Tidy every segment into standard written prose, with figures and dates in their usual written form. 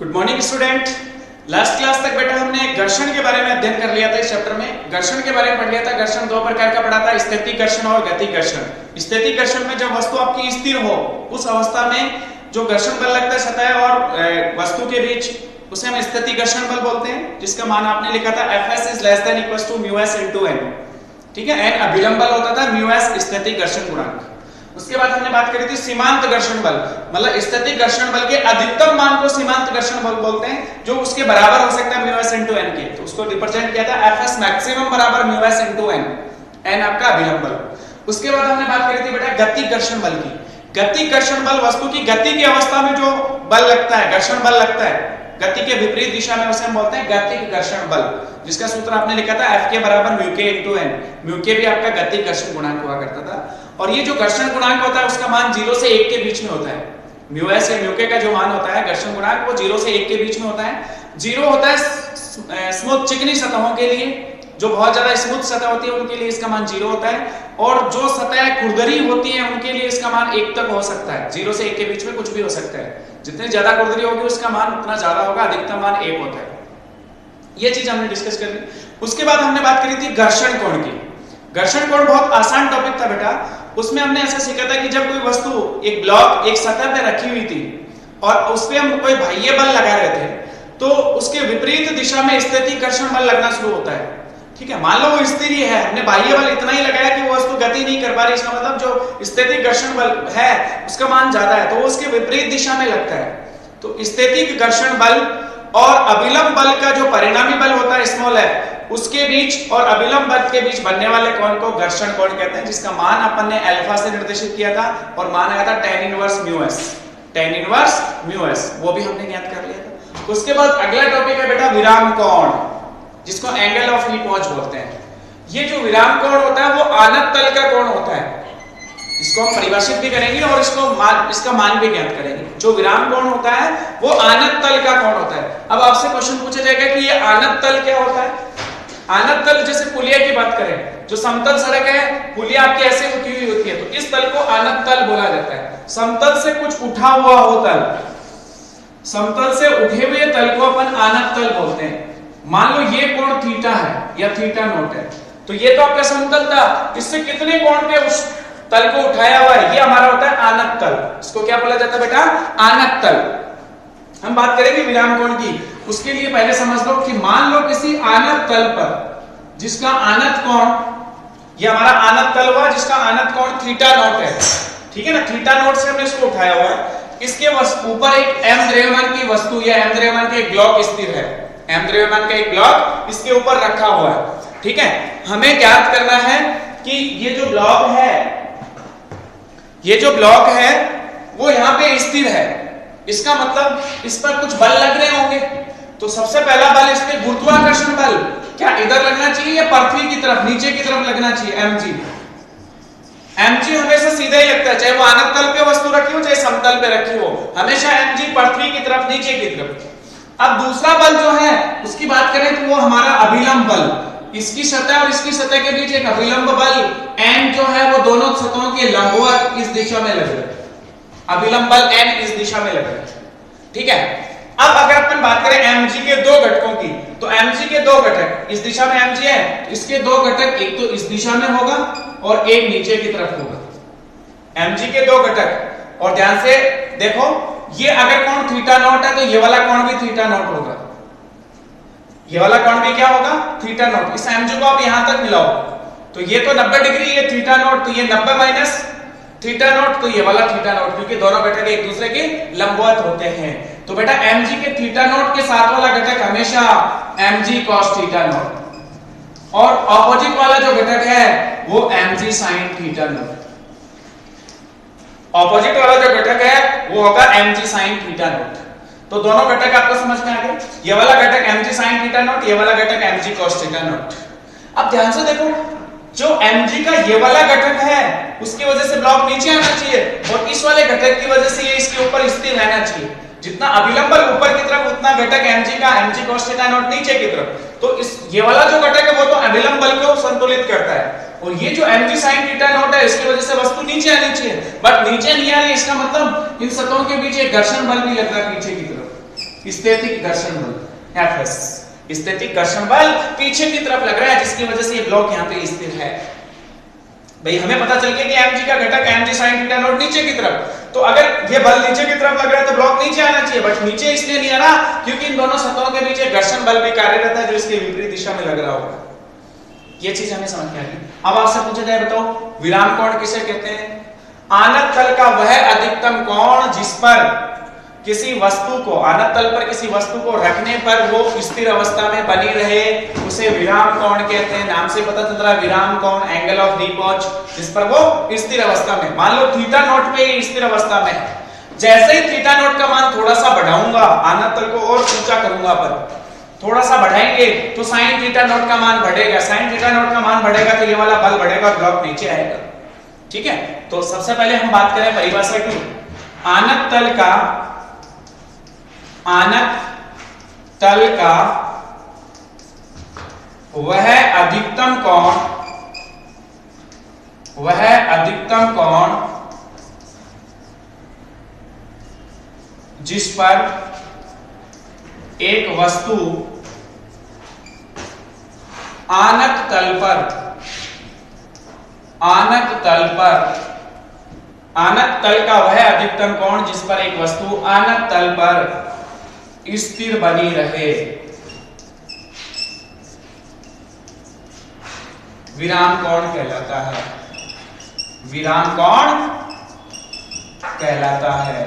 Good morning student. Last class तक बेटा हमने घर्षण के बारे में अध्ययन कर लिया था। इस चैप्टर में घर्षण के बारे में पढ़ लिया था। घर्षण दो प्रकार का पढ़ा था, स्थैतिक घर्षण और गतिक घर्षण। स्थैतिक घर्षण में जब वस्तु आपकी स्थिर हो उस अवस्था में जो घर्षण बल लगता है सतह और वस्तु के बीच उसे हम स्थैतिक घर्षण बल बोलते हैं, जिसका मान आपने लिखा था Fs is less than equals to μs into n। ठीक है, n अभिलंब बल होता था, μs स्थैतिक घर्षण गुणांक। उसके बाद हमने बात करी थी सीमांत घर्षण बल, मतलब स्थैतिक घर्षण बल के अधिकतम मान को सीमांत घर्षण बल बोलते हैं, जो उसके बराबर हो सकता है μs into n के। तो उसको रिप्रेजेंट किया था Fs मैक्सिमम बराबर μs into n, n आपका अभिलंब बल। उसके बाद हमने बात करी थी बेटा गतिक घर्षण बल की। गतिक घर्षण बल वस्तु की गति की अवस्था में जो बल लगता है, घर्षण बल लगता है गति के विपरीत दिशा में, उसे हम बोलते हैं गतिक घर्षण बल, जिसका सूत्र आपने लिखा था F के बराबर म्यू के into n। म्यू के भी आपका गतिक घर्षण गुणांक हुआ करता था। और ये जो घर्षण गुणांक होता है उसका मान 0 से 1 के बीच में होता है। म्यू एस या म्यू के का जो मान होता है घर्षण गुणांक वो 0 से 1 के बीच में होता है। 0 होता है स्मूथ चिकनी सतहों के लिए, जो बहुत ज्यादा स्मूथ सतह होती है उनके लिए इसका मान 0 होता है, और जो सतह खुरदरी होती है उनके लिए इसका मान 1 तक हो सकता है। 0 से 1 के बीच में कुछ भी हो सकता है। जितनी ज्यादा खुरदरी होगी उसका मान उतना ज्यादा होगा, अधिकतम मान 1 होता है। ये चीज हमने डिस्कस कर ली। उसके बाद हमने बात करी थी घर्षण कोण की। घर्षण कोण बहुत आसान टॉपिक था बेटा। उसमें हमने ऐसा सीखा था कि जब कोई वस्तु एक ब्लॉक एक सतह पे रखी हुई थी और उस पे हम कोई बाह्य बल लगा रहे थे, तो उसके विपरीत दिशा में स्थैतिक घर्षण बल लगना शुरू होता है। ठीक है, मान लो वो स्थिर ही है, हमने बाह्य बल इतना ही लगाया कि वो वस्तु गति नहीं कर पा रही, इसका मतलब जो स्थैतिक घर्षण बल है उसका मान ज्यादा है, तो वो उसके विपरीत दिशा में लगता है। तो स्थैतिक घर्षण बल और अभिलंब बल का जो परिणामी बल होता है स्मॉल f, उसके बीच और अभिलंब बल के बीच बनने वाले कोण को घर्षण कोण कहते हैं, जिसका मान अपन ने अल्फा से निर्देशित किया था और मान आया था tan inverse μs। tan inverse μs वो भी हमने ज्ञात कर लिया था। उसके बाद अगला टॉपिक है बेटा विराम कोण, जिसको एंगल ऑफ ईपोच बोलते हैं। ये जो विराम कोण होता है वो आनत तल का कोण होता है। इसको हम परिभाषित भी करेंगे और इसका मान भी ज्ञात करेंगे। जो विराम कोण होता है वो आनत तल का कोण होता है। अब आपसे क्वेश्चन पूछा जाएगा कि ये आनत तल क्या होता है। आनत तल, जैसे पुलिया की बात करें, जो समतल सड़क है, पुलिया आपकी ऐसे उठी हुई होती है, तो इस तल को आनत तल बोला जाता है। समतल से कुछ उठा हुआ हो तल, समतल से उठे हुए तल को अपन आनत तल बोलते हैं। मान लो ये कोण थीटा है या थीटा नॉट है, तो ये तो आपका समतल था, इससे कितने कोण पे उस तल को उठाया हुआ है, ये हमारा होता है आनत तल। इसको क्या बोला जाता है बेटा? आनत तल। हम बात करेंगे विराम कोण की। उसके लिए पहले समझ लो कि मान लो किसी आनत तल पर जिसका आनत कोण, ये हमारा आनत तल हुआ जिसका आनत कोण थीटा नॉट है। ठीक है ना, थीटा नॉट से हमने इसको उठाया हुआ है। इसके ऊपर एक m द्रव्यमान की वस्तु या m द्रव्यमान का एक ब्लॉक स्थिर है। m द्रव्यमान का एक ब्लॉक इसके ऊपर रखा हुआ है। ठीक है, हमें ज्ञात करना है कि ये जो ब्लॉक है, ये जो ब्लॉक है वो यहाँ पे स्थिर है। इसका मतलब इस पर कुछ बल लग रहे होंगे। तो सबसे पहला बल इस पे गुरुत्वाकर्षण बल क्या इधर लगना चाहिए या पृथ्वी की तरफ, नीचे की तरफ लगना चाहिए? mg। mg हमेशा सीधा ही लगता है, चाहे वो आनत तल पे वस्तु रखी हो चाहे समतल पे रखी हो, हमेशा mg पृथ्वी की तरफ, नीचे की तरफ। अब दूसरा बल जो है उसकी बात करें तो वो हमारा अभिलंब बल। इसकी सतह और इसकी सतह के बीच एक अभिलंब बल n जो है वो दोनों सतहों के लंबवत इस दिशा में लग रहा है। अभिलंब बल n इस दिशा में लग रहा है। ठीक है, अब अगर अपन बात करें mg के दो घटकों की, तो mg के दो घटक, इस दिशा में mg है, इसके दो घटक एक तो इस दिशा में होगा और एक नीचे की तरफ होगा। mg के दो घटक, और ध्यान से देखो, ये अगर कोण थीटा नॉट है तो ये वाला कोण भी थीटा नॉट होगा। ये वाला कोण भी क्या होगा? Theta naught. इस mg को आप यहां तक मिलाओ तो ये तो 90 डिग्री, ये थीटा नॉट, तो ये 90 माइनस थीटा नॉट, तो ये वाला थीटा नॉट, क्योंकि दोनों घटक एक दूसरे के लंबवत होते हैं। तो बेटा mg के थीटा नॉट के साथ वाला घटक हमेशा mg cos थीटा नॉट, और ऑपोजिट वाला जो घटक है वो mg sin theta naught. Opposite वाला जो घटक है वो होगा mg sin थीटा नॉट। तो दोनों घटक आपको समझ में आ गए। ये वाला घटक mg sin थीटा नॉट, ये वाला घटक mg cos थीटा नॉट। अब ध्यान से देखो, जो mg का ये वाला घटक है उसकी वजह से ब्लॉक नीचे आना चाहिए, और इस वाले घटक की वजह से ये इसके ऊपर स्थिर रहना चाहिए। जितना अभिलंब बल ऊपर की तरफ उतना घटक mg का mg cos थीटा नॉट नीचे की तरफ। तो इस ये वाला जो घटक है वो तो अभिलंब बल को संतुलित करता है, और ये जो mg sin थीटा नॉट है इसकी वजह से वस्तु नीचे आनी चाहिए, बट नीचे नहीं आ रही। इसका मतलब इन सतहों के बीच एक घर्षण बल भी लग रहा है पीछे की तरफ। स्थैतिक घर्षण बल Fs। स्थैतिक घर्षण बल पीछे की तरफ लग रहा है जिसकी वजह से ये ब्लॉक यहाँ पे स्थिर है। भाई हमें पता चल गया कि mg का घटक mg sin थीटा नॉट नीचे की तरफ, तो अगर ये बल नीचे की तरफ लग रहा है तो ब्लॉक नीचे आना चाहिए, बट नीचे इसलिए नहीं आ रहा क्योंकि इन दोनों सतहों के बीच एक घर्षण बल भी कार्यरत है जो इसके विपरीत दिशा में लग रहा होगा। ये चीज हमें समझ में आ गई। अब आपसे पूछा जाए बताओ विराम कोण किसे कहते हैं? आनत तल का वह अधिकतम कोण जिस पर किसी वस्तु को, आनत तल पर किसी वस्तु को रखने पर वो स्थिर अवस्था में बनी रहे उसे विराम कोण कहते हैं। नाम से पता चल रहा है विराम कोण, एंगल ऑफ रिपोज, जिस पर वो स्थिर अवस्था में, मान लो थीटा नॉट पे स्थिर अवस्था में है, जैसे ही थीटा नॉट का मान थोड़ा सा बढ़ाऊंगा, आनत तल को और ऊंचा करूंगा, पर थोड़ा सा बढ़ाएंगे तो साइन थीटा नॉट का मान बढ़ेगा, साइन थीटा नॉट का मान बढ़ेगा तो ये वाला बल बढ़ेगा, ब्लॉक नीचे आएगा। ठीक है, तो सबसे पहले हम बात करें परिभाषा की। आनत तल का, आनत तल का वह अधिकतम कोण, वह अधिकतम कोण जिस पर एक वस्तु आनत तल पर, आनत तल पर, आनत तल का वह अधिकतम कोण जिस पर एक वस्तु आनत तल पर स्थिर बनी रहे, विराम कोण कहलाता है, विराम कोण कहलाता है।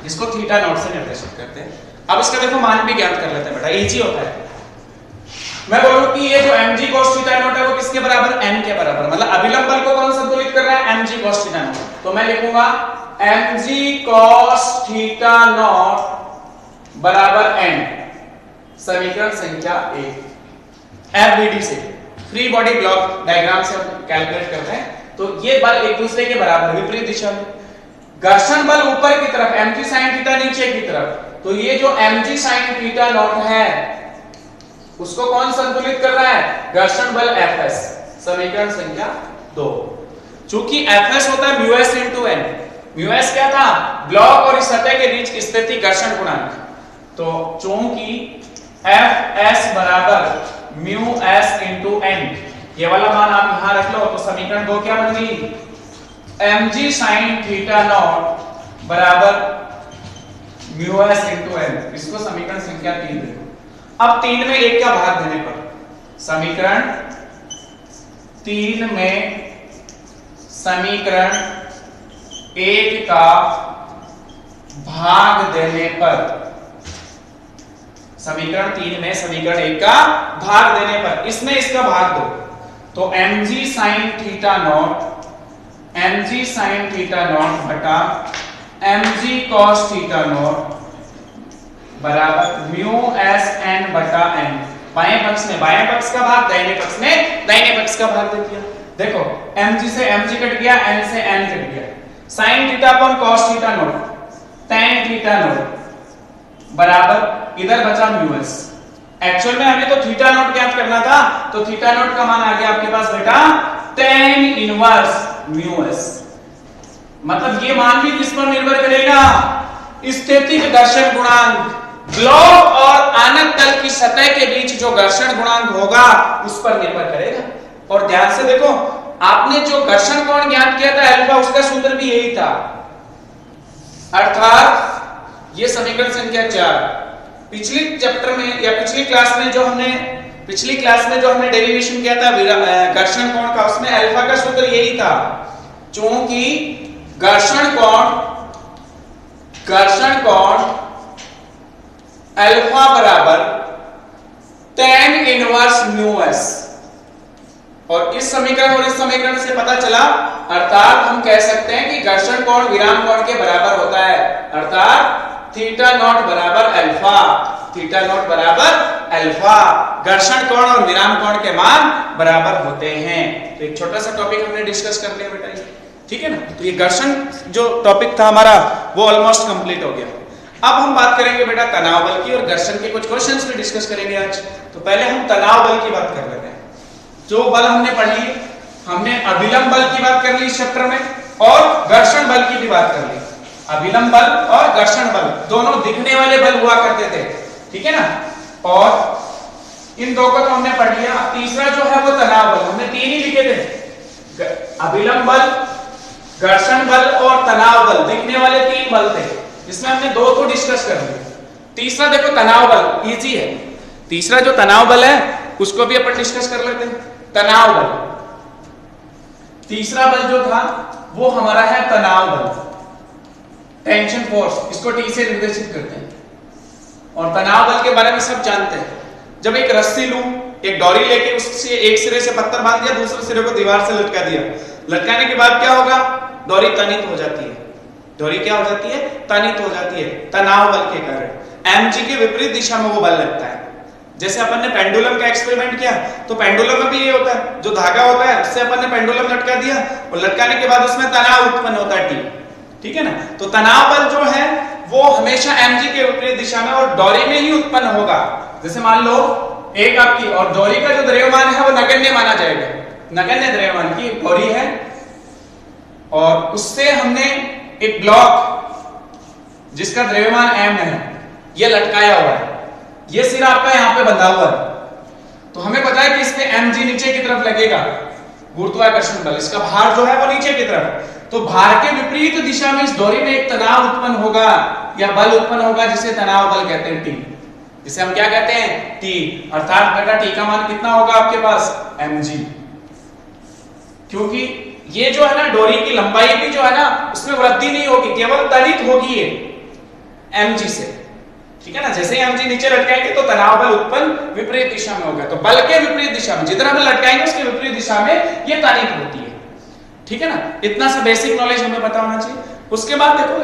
इसको थीटा नॉट से निर्देशित करते हैं। अब इसका देखो मान भी ज्ञात कर लेते हैं बेटा, इजी होता है। मैं बोलूं कि ये जो mg cos थीटा नॉट है वो किसके बराबर? n के बराबर, मतलब अभिलंब बल को कौन संतुलित कर रहा है? mg cos theta naught. तो मैं लिखूंगा mg cos थीटा नॉट बराबर n, समीकरण संख्या 1। FBD से, फ्री बॉडी ब्लॉक डायग्राम से हम कैलकुलेट करते हैं। तो ये बल एक दूसरे के बराबर, विपरीत दिशा में। घर्षण बल ऊपर की तरफ, mg sin थीटा नीचे की तरफ, तो ये जो mg sin थीटा नॉट है उसको कौन संतुलित कर रहा है? घर्षण बल Fs, समीकरण संख्या 2। चूंकि Fs होता है μs into n, μs क्या था? ब्लॉक और इस सतह के बीच स्थिति घर्षण गुणांक। तो चूंकि Fs बराबर μs into n, ये वाला मान आप यहां रख लो, तो समीकरण 2 क्या बन गई? mg sin थीटा नॉट बराबर μs into n। इसको समीकरण संख्या 3 देखो। अब 3 में 1 का भाग देने पर, समीकरण 3 में समीकरण 1 का भाग देने पर, समीकरण 3 में समीकरण 1 का भाग देने पर इसमें इसका भाग दो, तो mg sin theta naught, mg sin theta naught बटा mg cos थीटा नॉट बराबर μs n बटा n। बाएं पक्ष में बाएं पक्ष का भाग, दाहिने पक्ष में दाहिने पक्ष का भाग दे दिया। देखो mg से mg कट गया, n से n कट गया, sin theta upon cos theta naught, tan theta naught बराबर इधर बचा μs। एक्चुअल में हमें तो थीटा नॉट ज्ञात करना था, तो थीटा नॉट का मान आ गया आपके पास बेटा tan इनवर्स μs। मतलब ये मान भी किस पर निर्भर करेगा? स्थैतिक घर्षण गुणांक, ब्लॉक और आनत तल की सतह के बीच जो घर्षण गुणांक होगा उस पर निर्भर करेगा। और ध्यान से देखो, आपने जो घर्षण कोण ज्ञात किया था अल्फा, उसका सूत्र भी यही था, अर्थात ये समीकरण संख्या 4। पिछली चैप्टर में या पिछली क्लास में जो हमने डेरिवेशन किया था घर्षण कोण का, उसमें अल्फा का सूत्र यही था। क्योंकि घर्षण कोण अल्फा बराबर tan इनवर्स μs, और इस समीकरण और इस समीकरण से पता चला, अर्थात हम कह सकते हैं कि घर्षण कोण विराम कोण के बराबर होता है, अर्थात थीटा नॉट बराबर अल्फा, थीटा नॉट बराबर अल्फा। घर्षण कोण और विराम कोण के मान बराबर होते हैं। तो एक छोटा सा टॉपिक हमने डिस्कस कर लिया बेटा, ठीक है ना। तो ये घर्षण जो टॉपिक था हमारा वो ऑलमोस्ट कंप्लीट हो गया। अब हम बात करेंगे बेटा तनाव बल की, और घर्षण के कुछ क्वेश्चंस भी डिस्कस करेंगे आज। तो पहले हम तनाव बल की बात कर लेते हैं। जो बल हमने पढ़ी, हमने अभिलंब बल की बात कर ली इस चैप्टर में, और घर्षण बल की भी बात कर ली। अभिलंब बल और घर्षण बल दोनों दिखने वाले बल हुआ करते थे, ठीक है ना। और इन दो को तो हमने पढ़ लिया। तीसरा जो है वो तनाव बल, हमने 3 ही लिखे थे, अभिलंब बल, घर्षण बल और तनाव बल, दिखने वाले 3 बल थे, जिसमें हमने 2 को डिस्कस कर लिया। तीसरा देखो तनाव बल, इजी है। तीसरा जो तनाव बल है उसको भी अपन डिस्कस कर लेते हैं। तनाव बल, तीसरा बल जो था वो हमारा है तनाव बल, टेंशन फोर्स, इसको टी से निर्देशित करते हैं। और तनाव बल के बारे में सब जानते हैं। जब एक रस्सी लूं, एक डोरी लेके उससे एक सिरे से पत्थर बांध दिया, दूसरे सिरे को दीवार से लटका दिया, लटकाने के बाद क्या होगा, डोरी तनित हो जाती है। डोरी क्या हो जाती है, तनित हो जाती है, तनाव बल के कारण। एमजी के विपरीत दिशा में वो बल लगता है। जैसे अपन ने पेंडुलम का एक्सपेरिमेंट किया, तो पेंडुलम में भी ये होता है, जो धागा होता है उससे अपन ने पेंडुलम लटका दिया और लटकाने के बाद उसमें तनाव उत्पन्न होता है, ठीक है ना। तो तनाव बल जो है वो हमेशा mg के विपरीत दिशा में और डोरी में ही उत्पन्न होगा। जैसे मान लो एक आपकी और डोरी का जो द्रव्यमान है वो नगण्य माना जाएगा, नगण्य द्रव्यमान की डोरी है, और उससे हमने एक ब्लॉक जिसका द्रव्यमान m है ये लटकाया हुआ है, ये सिरा आपका यहां पे बंधा हुआ है। तो हमें पता है कि इसमें mg नीचे की तरफ लगेगा, गुरुत्वाकर्षण बल, इसका भार जो है वो नीचे की तरफ। तो भार के विपरीत दिशा में इस डोरी में एक तनाव उत्पन्न होगा या बल उत्पन्न होगा, जिसे तनाव बल कहते हैं, टी, जिसे हम क्या कहते हैं, टी। अर्थात बेटा टी का मान कितना होगा आपके पास, mg। क्योंकि ये जो है ना डोरी की लंबाई भी जो है ना उसमें वृद्धि नहीं होगी, केवल तनित होगी ये mg से, ठीक है ना। जैसे ही mg नीचे लटकाएंगे तो तनाव बल उत्पन्न विपरीत दिशा में होगा। तो बल के विपरीत दिशा में जितना हम लटकाएंगे उसके विपरीत दिशा में ये तनित होती है, ठीक है ना। इतना सा बेसिक नॉलेज हमें पता होना चाहिए। उसके बाद देखो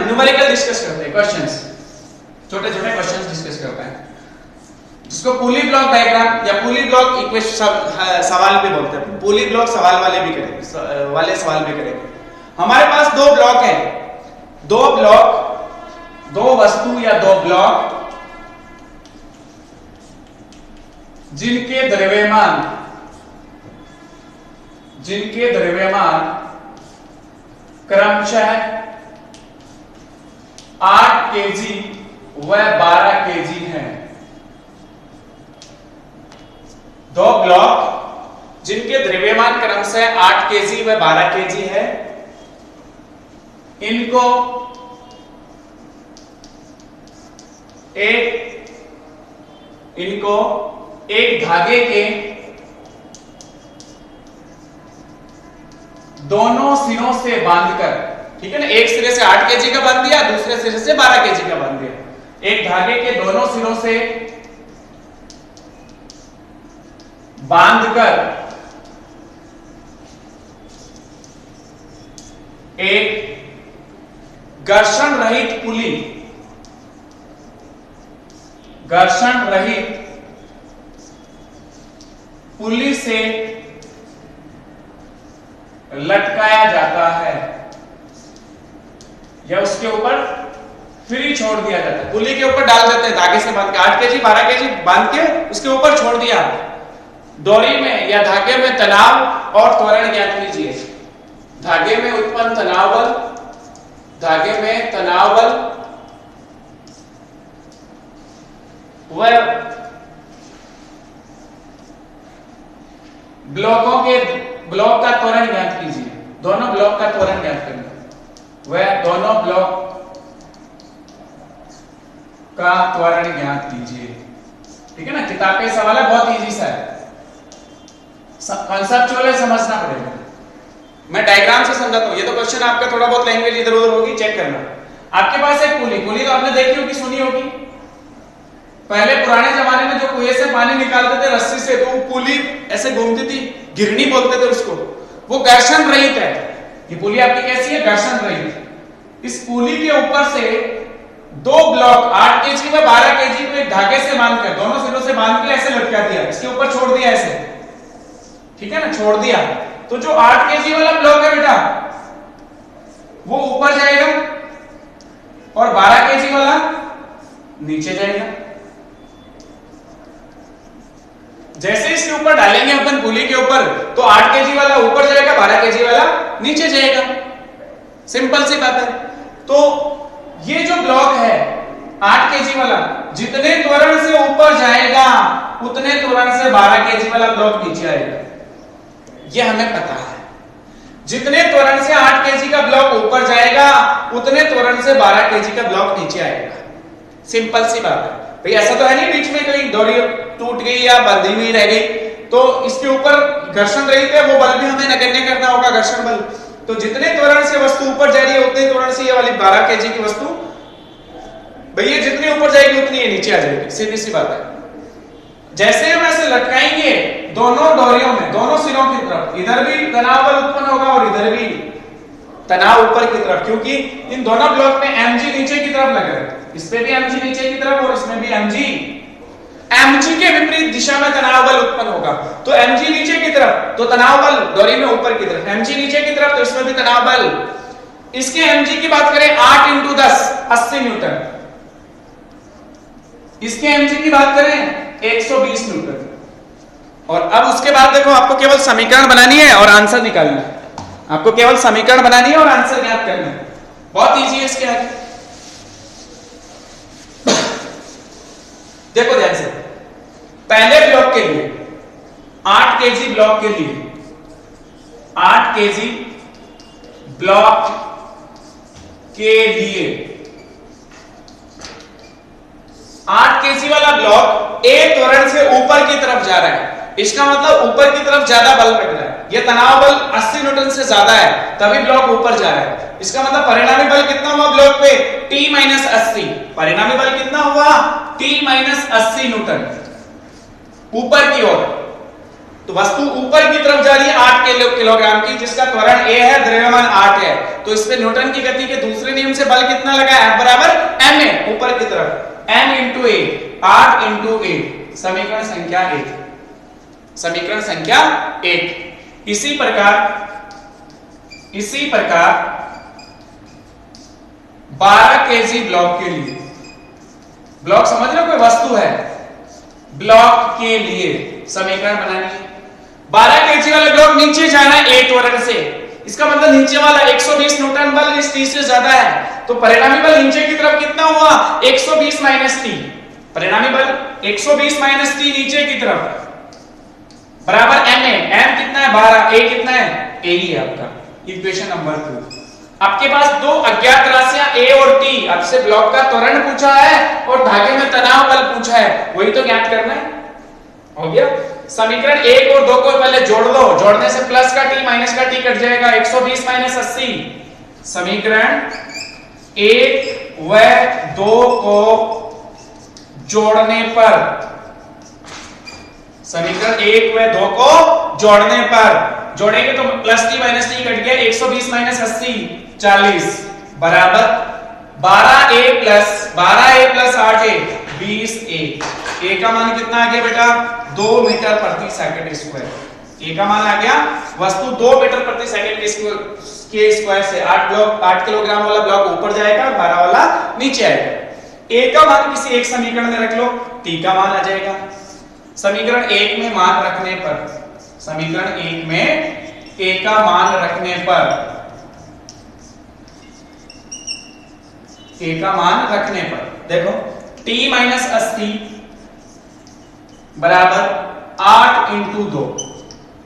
न्यूमेरिकल डिस्कस करते हैं, क्वेश्चंस, छोटे छोटे क्वेश्चंस डिस्कस करते हैं, जिसको पुली ब्लॉक डायग्राम या पुली ब्लॉक इक्वेशन सवाल भी बोलते हैं। पुली ब्लॉक सवाल वाले भी करेंगे, सवाल भी करेंगे। हमारे पास 2 ब्लॉक है, 2 ब्लॉक, 2 वस्तु या 2 ब्लॉक जिनके द्रव्यमान क्रमशः 8 केजी व 12 केजी हैं। 2 ब्लॉक जिनके द्रव्यमान क्रमशः 8 केजी व 12 केजी है, इनको एक धागे के दोनों सिरों से बांधकर, ठीक है ना, एक सिरे से 8 केजी का बांध दिया, दूसरे सिरे से 12 केजी का बांध दिया। एक धागे के दोनों सिरों से बांधकर एक घर्षण रहित पुली से लटकाया जाता है या उसके ऊपर फ्री छोड़ दिया जाता है। पुली के ऊपर डाल देते हैं धागे से बांध के, 8 केजी 12 केजी बांध के उसके ऊपर छोड़ दिया। डोरी में या धागे में तनाव और त्वरण ज्ञात कीजिए। धागे में उत्पन्न तनाव बल, धागे में तनाव बल व ब्लॉक का त्वरण ज्ञात कीजिए। दोनों ब्लॉक का त्वरण ज्ञात करना, वह दोनों ब्लॉक का त्वरण ज्ञात कीजिए, ठीक है ना। किताब का सवाल है, बहुत इजी सा है, कॉन्सेप्चुअल है, समझना पड़ेगा। मैं डायग्राम से समझाता हूं। ये तो क्वेश्चन आपका थोड़ा बहुत लैंग्वेज इधर उधर होगी, चेक करना। आपके पास एक पुली तो आपने देखी होगी, सुनी होगी। पहले पुराने जमाने में जो कुएं से पानी निकालते थे रस्सी से, तो वो पुली ऐसे घूमती थी, गिरनी बोलते थे उसको। वो घर्षण रहित है। ये पुली आपकी कैसी है, घर्षण रहित। इस पुली के ऊपर से 2 ब्लॉक 8 केजी व 12 केजी को एक धागे से बांधकर, दोनों सिरों से बांध के ऐसे लटका दिया, इसके ऊपर छोड़ दिया ऐसे, ठीक है ना, छोड़ दिया। तो जो 8 केजी वाला ब्लॉक है बेटा वो ऊपर जाएगा और 12 केजी वाला नीचे जाएगा। जैसे इसके ऊपर डालेंगे अपन पुली के ऊपर, तो 8 केजी वाला ऊपर जाएगा, 12 केजी वाला नीचे जाएगा। सिंपल सी बात है। तो ये जो ब्लॉक है 8 केजी वाला, जितने त्वरण से ऊपर जाएगा उतने त्वरण से 12 केजी वाला ब्लॉक नीचे आएगा, ये हमें पता है। जितने त्वरण से 8 केजी का ब्लॉक ऊपर जाएगा उतने त्वरण से 12 केजी का ब्लॉक नीचे आएगा। सिंपल सी बात है भाई, ऐसा तो है नहीं बीच में कोई डोरी टूट गई या बंधी हुई रह गई, तो इसके ऊपर घर्षण रहित है वो बल भी हमें नगण्य करना होगा, घर्षण बल। तो जितने त्वरण से वस्तु ऊपर जा रही है उतने त्वरण से ये वाली 12 केजी की वस्तु भैया जितनी ऊपर जाएगी उतनी ये नीचे आ जाएगी, सीधी सी बात है। जैसे हम ऐसे लटकाएंगे दोनों डोरियों में, दोनों सिरों की तरफ, इधर भी तनाव बल उत्पन्न होगा और इधर भी तनाव ऊपर की तरफ, क्योंकि इन दोनों ब्लॉक में mg नीचे की तरफ लग रहा है, इस पे भी mg नीचे की तरफ और इसमें भी mg के विपरीत दिशा में तनाव बल उत्पन्न होगा। तो mg नीचे की तरफ तो तनाव बल डोरी में ऊपर की तरफ, mg नीचे की तरफ तो इसमें भी तनाव बल। इसके mg की बात करें 8 × 10 80 न्यूटन, इसके mg की बात करें 120 न्यूटन। और अब उसके बाद देखो आपको केवल समीकरण बनानी है और आंसर निकालना है, आपको केवल समीकरण बनानी है और आंसर ज्ञात करना है, बहुत इजी है इसके आगे। देखो ध्यान से, पहले ब्लॉक के लिए 8 केजी ब्लॉक के लिए 8 केजी ब्लॉक के लिए 8 केजी वाला ब्लॉक ए त्वरण से ऊपर की तरफ जा रहा है, इसका मतलब ऊपर की तरफ ज्यादा बल लग रहा है, ये तनाव बल 80 न्यूटन से ज्यादा है तभी ब्लॉक ऊपर जा रहा है। इसका मतलब परिणामी बल कितना हुआ ब्लॉक पे T - 80, परिणामी बल कितना हुआ T - 80 न्यूटन ऊपर की ओर। तो वस्तु ऊपर की तरफ जा रही है 8 किलोग्राम की, जिसका त्वरण a है, द्रव्यमान 8 है, तो इस पे न्यूटन की गति के दूसरे नियम से बल कितना लगा, F बराबर ma, ऊपर की तरफ m × a, 8 × a, समीकरण संख्या 1, समीकरण संख्या 1। इसी प्रकार 12 केजी ब्लॉक के लिए, ब्लॉक समझ रहे हो, कोई वस्तु है, ब्लॉक के लिए समीकरण बनानी है। 12 केजी वाला ब्लॉक नीचे जाना है a त्वरण से, इसका मतलब नीचे वाला 120 न्यूटन बल इस t से ज्यादा है, तो परिणामी बल नीचे की तरफ कितना हुआ 120 - t, परिणामी बल 120 - t नीचे की तरफ बराबर ma, m कितना है 12, a कितना है, a ही है आपका, इक्वेशन नंबर 2। आपके पास दो अज्ञात राशियां a और t, आपसे ब्लॉक का त्वरण पूछा है और धागे में तनाव बल पूछा है, वही तो ज्ञात करना है, हो गया। समीकरण 1 और 2 को पहले जोड़ लो, जोड़ने से प्लस का t माइनस का t कट जाएगा, 120 - 80। समीकरण 1 व 2 को जोड़ने पर, समीकरण 1 व 2 को जोड़ने पर, जोड़ेंगे तो plus t minus t cut गया, 120 - 80 40 बराबर 12a + 8a 20a। a का मान कितना आ गया बेटा 2 मीटर प्रति सेकंड स्क्वायर, a का मान आ गया, वस्तु 2 मीटर प्रति सेकंड के स्क्वायर से 8 किलोग्राम वाला ब्लॉक ऊपर जाएगा और 12 वाला नीचे आएगा। a का मान किसी एक समीकरण में रख लो, t का मान आ जाएगा। समीकरण 1 में मान रखने पर, समीकरण 1 में a का मान रखने पर, a का मान रखने पर देखो t - 80 बराबर 8 × 2,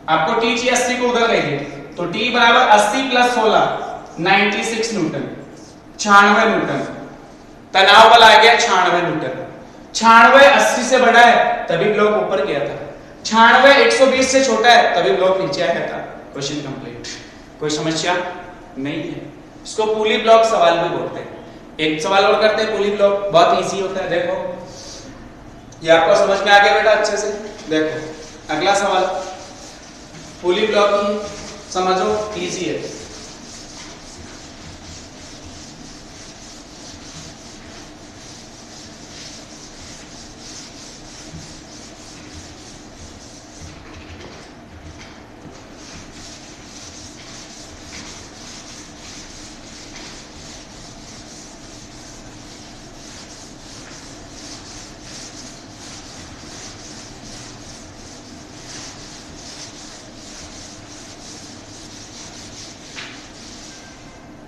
आपको t चाहिए 80 को उधर ले गए तो t बराबर 80 + 16 96 न्यूटन, 96 न्यूटन, तनाव बल आ गया 96 न्यूटन। 96 80 से बड़ा है तभी ब्लॉक ऊपर गया था, 96 120 से छोटा है तभी ब्लॉक नीचे आया था। क्वेश्चन कंप्लीट, कोई समस्या नहीं है, इसको पुली ब्लॉक सवाल भी बोलते हैं। एक सवाल और करते हैं, पुली ब्लॉक बहुत इजी होता है, देखो ये आपको समझ में आ गया बेटा अच्छे से। देखो अगला सवाल पुली ब्लॉक की समझो, इजी है।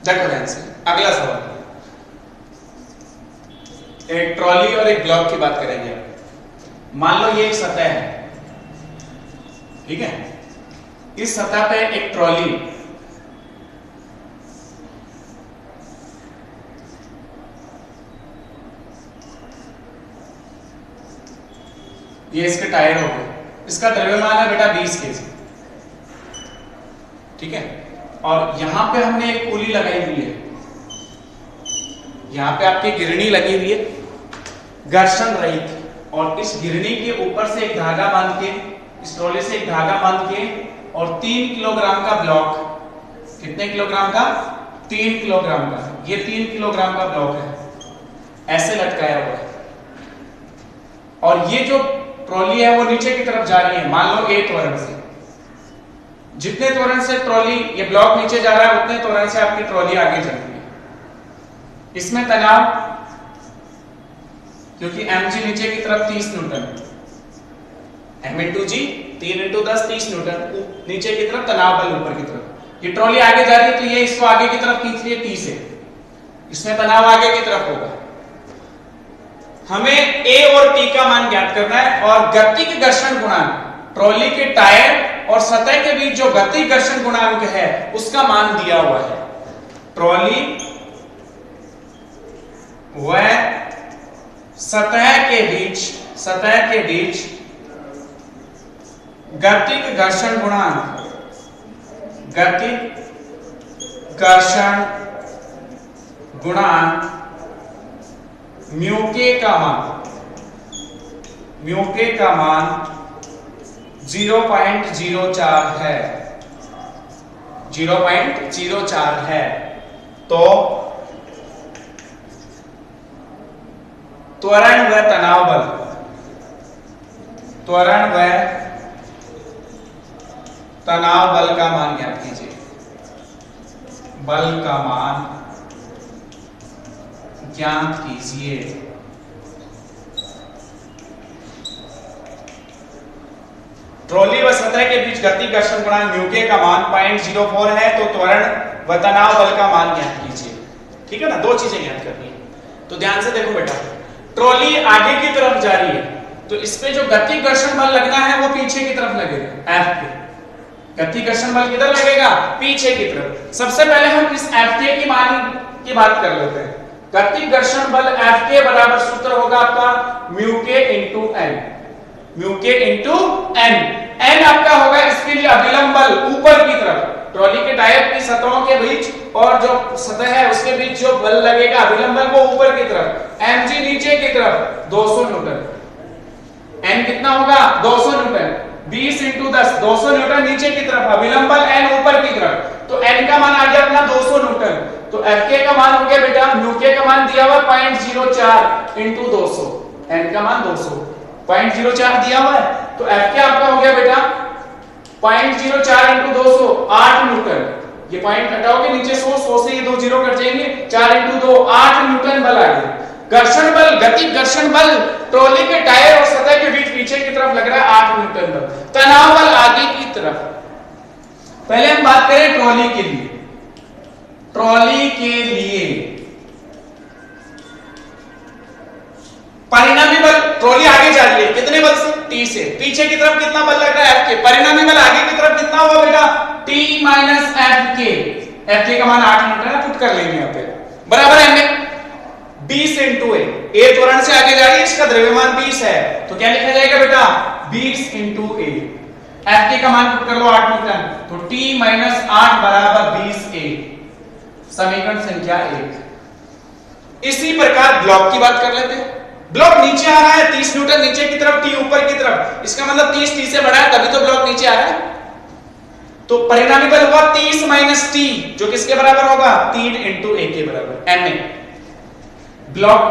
देखो ध्यान से, अगला सवाल एक ट्रॉली और एक ब्लॉक की बात करेंगे। मान लो ये एक सतह है, ठीक है। इस सतह पे एक ट्रॉली, ये इसके टायर हो गए। इसका द्रव्यमान है बेटा 20 केजी, ठीक है। और यहां पे हमने एक पुली लगाई हुई है, यहां पे आपकी गिरनी लगी हुई है घर्षण रहित, और इस गिरनी के ऊपर से एक धागा बांध के, इस ट्रॉली से एक धागा बांध के, और 3 किलोग्राम का ब्लॉक, कितने किलोग्राम का? 3 किलोग्राम का, ये 3 किलोग्राम का ब्लॉक है, ऐसे लटकाया हुआ है। और ये जो ट्रॉली है वो नीचे की तरफ जा रही है, मान लो A त्वरण से। जितने त्वरण से ट्रॉली, ये ब्लॉक नीचे जा रहा है, उतने त्वरण से आपकी ट्रॉली आगे चल रही है। इसमें तनाव, क्योंकि mg नीचे की तरफ 30 न्यूटन, m × g 3 × 10 30 न्यूटन, नीचे की तरफ तनाव बल ऊपर की तरफ। ये ट्रॉली आगे जा रही है तो ये इसको आगे की तरफ खींच रही है 30 से, इसमें तनाव आगे की तरफ होगा। हमें A और T का मान ज्ञात करना है, और गतिक घर्षण गुणांक, ट्रॉली के टायर और सतह के बीच जो गतिक घर्षण गुणांक है उसका मान दिया हुआ है। ट्रॉली व सतह के बीच गतिक घर्षण गुणांक, गतिक घर्षण गुणांक म्यू के का मान 0.04 है, 0.04 है। तो त्वरण व तनाव बल, त्वरण व तनाव बल का मान ज्ञात कीजिए। बल का मान ज्ञात कीजिए। ट्रॉली व सतह के बीच गति घर्षण गुणांक म्यू के का मान 0.04 है, तो त्वरण व तनाव बल का मान ज्ञात कीजिए। ठीक है ना, दो चीजें ज्ञात करनी है। तो ध्यान से देखो बेटा, ट्रॉली आगे की तरफ जा रही है तो इस पे जो गति घर्षण बल लगना है वो पीछे की तरफ लगेगा, F पे। गति घर्षण बल किधर लगेगा? पीछे की तरफ। सबसे पहले हम इस F के की मान की बात कर लेते हैं। गति घर्षण बल F के बराबर सूत्र होगा आपका म्यू के इंटू एन, म्यू के इंटू एन। एन आपका होगा इसके लिए अभिलंब बल ऊपर की तरफ, ट्रॉली के टायर की सतहों के बीच और जो सतह है उसके बीच जो बल लगेगा अभिलंब बल वो ऊपर की तरफ, mg नीचे की तरफ 200 न्यूटन। n कितना होगा? 200 न्यूटन। 20 × 10 200 न्यूटन नीचे की तरफ, अभिलंब बल n ऊपर की तरफ, तो n का मान आ गया अपना 200 न्यूटन। तो Fk का मान हो गया बेटा, म्यू के का मान दिया हुआ 0.04 × 200, n का मान 200, 0.04 दिया हुआ है। तो Fk आपका हो गया बेटा 0.04 × 200 8 न्यूटन। ये पॉइंट हटाओगे नीचे 100 से ये दो जीरो कट जाएंगे, 4 × 2 8 न्यूटन बल आ गया। घर्षण बल, गति घर्षण बल ट्रॉली के टायर और सतह के बीच पीछे की तरफ लग रहा है 8 न्यूटन बल। तनाव बल आगे की तरफ। पहले हम बात करें ट्रॉली के लिए। ट्रॉली के लिए परिणामी बल, ट्रॉली आगे जा रही है कितने बल से? T से। पीछे की तरफ कितना बल लग रहा है? F के। परिणामी बल आगे की तरफ कितना होगा बेटा? T - Fk। Fk का मान 8 न्यूटन है, पुट कर लेंगे यहां पे, बराबर है 20 × A। A त्वरण से आगे जा रही है, इसका द्रव्यमान 20 है, तो क्या लिखा जाएगा बेटा? 20 × A। Fk का मान पुट कर लो 8 न्यूटन, तो T - 8 बराबर 20A। समीकरण संख्या 1। इसी प्रकार ब्लॉक की बात कर लेते हैं। ब्लॉक नीचे आ रहा है 30 न्यूटन नीचे की तरफ, T ऊपर की तरफ, इसका मतलब 30 T से बड़ा है तभी तो ब्लॉक नीचे आ रहा है। तो परिणामी बल होगा 30 - T, जो किसके बराबर होगा? 3 × A के बराबर, Ma। ब्लॉक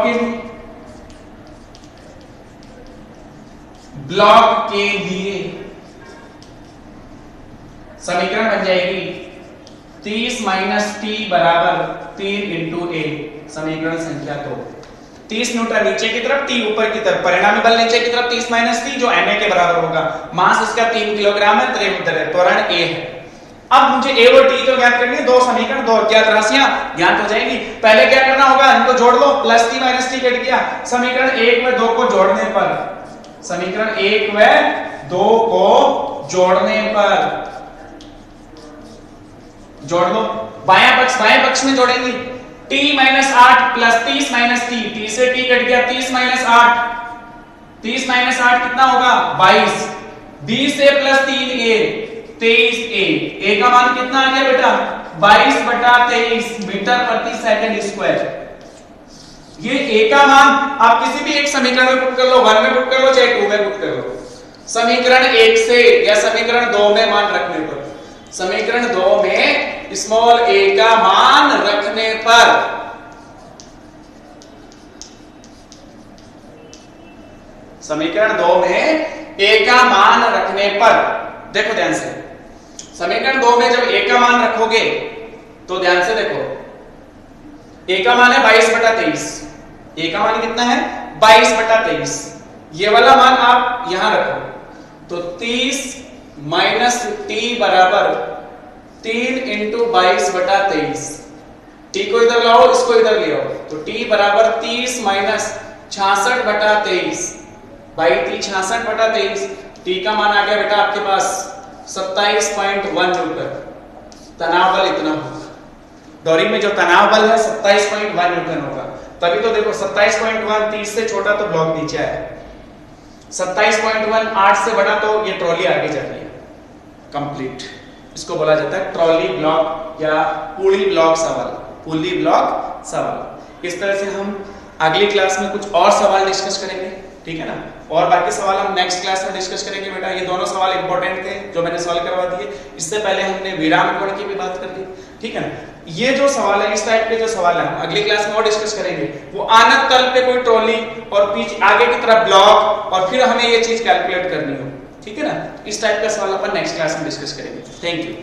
के लिए समीकरण बन जाएगी 30 - T बराबर 3 × A। समीकरण संख्या 2। 30 न्यूटन नीचे की तरफ, T ऊपर की तरफ, परिणामी बल नीचे की तरफ 30 - T जो Ma के बराबर होगा। मास इसका 3 किलोग्राम है, त्वरण A है। अब मुझे ए और टी तो ज्ञात करनी है, दो समीकरण, दो अज्ञात राशियां ज्ञात हो जाएंगी। पहले क्या करना होगा, इनको जोड़ लो, plus T minus T cut गया। समीकरण 1 व 2 को जोड़ने पर, समीकरण 1 व 2 को जोड़ने पर जोड़ लो, बाएं पक्ष में जोड़ेंगे, t minus 8 plus 30 minus T, T से t कट गया, 30 माइनस 8, 30 माइनस 8 कितना होगा 22, 20 से प्लस 3 a 23 a का मान कितना आ गया बेटा 22/23 मीटर प्रति सेकंड स्क्वायर। ये a का मान आप किसी भी एक समीकरण में पुट कर लो, 1 में पुट कर लो चाहे 2 में पुट कर लो। समीकरण 1 से या समीकरण 2 में मान रखने पर, समीकरण 2 में स्मॉल a का मान रखने पर, समीकरण 2 में a का मान रखने पर, देखो ध्यान से, समीकरण 2 में जब a का मान रखोगे तो ध्यान से देखो, a का मान है 22/23, a का मान कितना है 22/23, ये वाला मान आप यहां रखो तो 30 माइनस टी बराबर 3 × 22/23, टी को इधर लाओ, इसको इधर ले आओ, तो टी बराबर 30 माइनस 66/23, बाई 66/23, टी का मान आ गया बेटा आपके पास 27.1 न्यूटन। तनाव बल इतना होगा, डोरी में जो तनाव बल है 27.1 न्यूटन होगा। तभी तो देखो 27.1 30 से छोटा तो ब्लॉक नीचे है, 27.1 8 से बड़ा तो ये ट्रॉली आगे जा रही है कंप्लीट। इसको बोला जाता है ट्रॉली ब्लॉक या पुली ब्लॉक सवाल, पुली ब्लॉक सवाल। इस तरह से हम अगली क्लास में कुछ और सवाल डिस्कस करेंगे, ठीक है ना, और बाकी सवाल हम नेक्स्ट क्लास में डिस्कस करेंगे बेटा। ये दोनों सवाल इंपॉर्टेंट थे जो मैंने सॉल्व करवा दिए। इससे पहले हमने विराम कोण की भी बात कर ली, ठीक है ना। ये जो सवाल है, इस टाइप के जो सवाल है, हम अगली क्लास में और डिस्कस करेंगे। वो आनत तल पे कोई ट्रॉली और पीछे आगे की तरफ ब्लॉक और फिर हमें ये चीज कैलकुलेट करनी हो, ठीक है ना। इस टाइप का सवाल अपन नेक्स्ट क्लास में डिस्कस करेंगे। Thank you.